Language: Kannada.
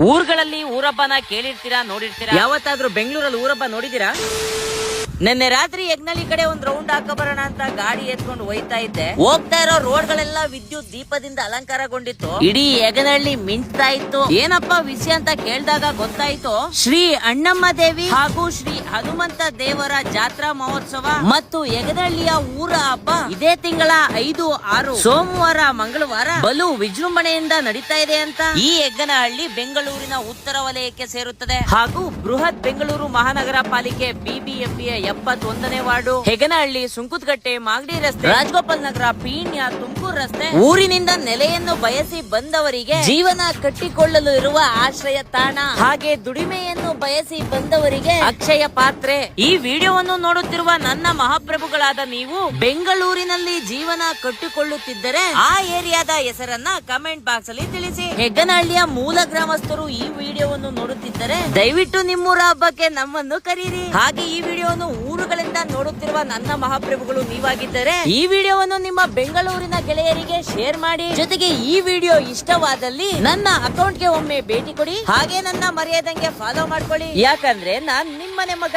ಊರ್ಗಳಲ್ಲಿ ಊರಬ್ಬನ ಕೇಳಿರ್ತೀರಾ, ನೋಡಿರ್ತೀರಾ? ಯಾವತ್ತಾದ್ರೂ ಬೆಂಗಳೂರಲ್ಲಿ ಊರಬ್ಬ ನೋಡಿದೀರಾ? ನಿನ್ನೆ ರಾತ್ರಿ ಯಗ್ನಳ್ಳಿ ಕಡೆ ಒಂದ್ ರೌಂಡ್ ಹಾಕ ಬರೋಣ ಅಂತ ಗಾಡಿ ಎತ್ಕೊಂಡು ಹೋಯ್ತಾ ಇದ್ದೆ. ಹೋಗ್ತಾ ಇರೋ ರೋಡ್ ಗಳೆಲ್ಲ ವಿದ್ಯುತ್ ದೀಪದಿಂದ ಅಲಂಕಾರಗೊಂಡಿತ್ತು. ಇಡೀ ಯಗನಹಳ್ಳಿ ಮಿಂಚ್ತಾ ಇತ್ತು. ಏನಪ್ಪಾ ವಿಷಯ ಅಂತ ಕೇಳಿದಾಗ ಗೊತ್ತಾಯ್ತು, ಶ್ರೀ ಅಣ್ಣಮ್ಮ ದೇವಿ ಹಾಗೂ ಶ್ರೀ ಹನುಮಂತ ದೇವರ ಜಾತ್ರಾ ಮಹೋತ್ಸವ ಮತ್ತು ಯಗನಹಳ್ಳಿಯ ಊರ ಹಬ್ಬ ಇದೇ ತಿಂಗಳ 5, 6 ಸೋಮವಾರ, ಮಂಗಳವಾರ ಬಲು ವಿಜೃಂಭಣೆಯಿಂದ ನಡೀತಾ ಇದೆ ಅಂತ. ಈ ಯಗ್ನಹಳ್ಳಿ ಬೆಂಗಳೂರಿನ ಉತ್ತರ ವಲಯಕ್ಕೆ ಸೇರುತ್ತದೆ ಹಾಗೂ ಬೃಹತ್ ಬೆಂಗಳೂರು ಮಹಾನಗರ ಪಾಲಿಕೆ ಬಿಬಿಎಂಪಿಯ 71ನೇ ವಾರ್ಡು, ಹೆಗನಹಳ್ಳಿ, ಸುಂಕುತ್ಕಟ್ಟೆ, ಮಾಗಡಿ ರಸ್ತೆ, ರಾಜಗೋಪಾಲ್ ನಗರ, ಪೀಣ್ಯ, ತುಮಕೂರು ರಸ್ತೆ ಊರಿನಿಂದ ನೆಲೆಯನ್ನು ಬಯಸಿ ಬಂದವರಿಗೆ ಜೀವನ ಕಟ್ಟಿಕೊಳ್ಳಲು ಇರುವ ಆಶ್ರಯ ತಾಣ, ಹಾಗೆ ದುಡಿಮೆಯನ್ನು ಬಯಸಿ ಬಂದವರಿಗೆ ಅಕ್ಷಯ ಪಾತ್ರೆ. ಈ ವಿಡಿಯೋವನ್ನು ನೋಡುತ್ತಿರುವ ನನ್ನ ಮಹಾಪ್ರಭುಗಳಾದ ನೀವು ಬೆಂಗಳೂರಿನಲ್ಲಿ ಜೀವನ ಕಟ್ಟಿಕೊಳ್ಳುತ್ತಿದ್ದರೆ ಆ ಏರಿಯಾದ ಹೆಸರನ್ನ ಕಮೆಂಟ್ ಬಾಕ್ಸ್ ಅಲ್ಲಿ ತಿಳಿಸಿ. ಹೆಗ್ಗನಹಳ್ಳಿಯ ಮೂಲ ಗ್ರಾಮಸ್ಥರು ಈ ವಿಡಿಯೋವನ್ನು ನೋಡುತ್ತಿದ್ದರೆ ದಯವಿಟ್ಟು ನಿಮ್ಮೂರ ಹಬ್ಬಕ್ಕೆ ನಮ್ಮನ್ನು ಕರೀರಿ. ಹಾಗೆ ಈ ವಿಡಿಯೋವನ್ನು ಊರುಗಳಿಂದ ನೋಡುತ್ತಿರುವ ನನ್ನ ಮಹಾಪ್ರಭುಗಳು ನೀವಾಗಿದ್ದರೆ ಈ ವಿಡಿಯೋವನ್ನು ನಿಮ್ಮ ಬೆಂಗಳೂರಿನ ಗೆಳೆಯರಿಗೆ ಶೇರ್ ಮಾಡಿ. ಜೊತೆಗೆ ಈ ವಿಡಿಯೋ ಇಷ್ಟವಾದಲ್ಲಿ ನನ್ನ ಅಕೌಂಟ್ಗೆ ಒಮ್ಮೆ ಭೇಟಿ ಕೊಡಿ. ಹಾಗೆ ನನ್ನ ಮರೆಯದಂಗೆ ಫಾಲೋ ಮಾಡ್ಕೊಳ್ಳಿ, ಯಾಕಂದ್ರೆ ನಾನ್ ನಿಮ್ಮನೆ ಮಗ.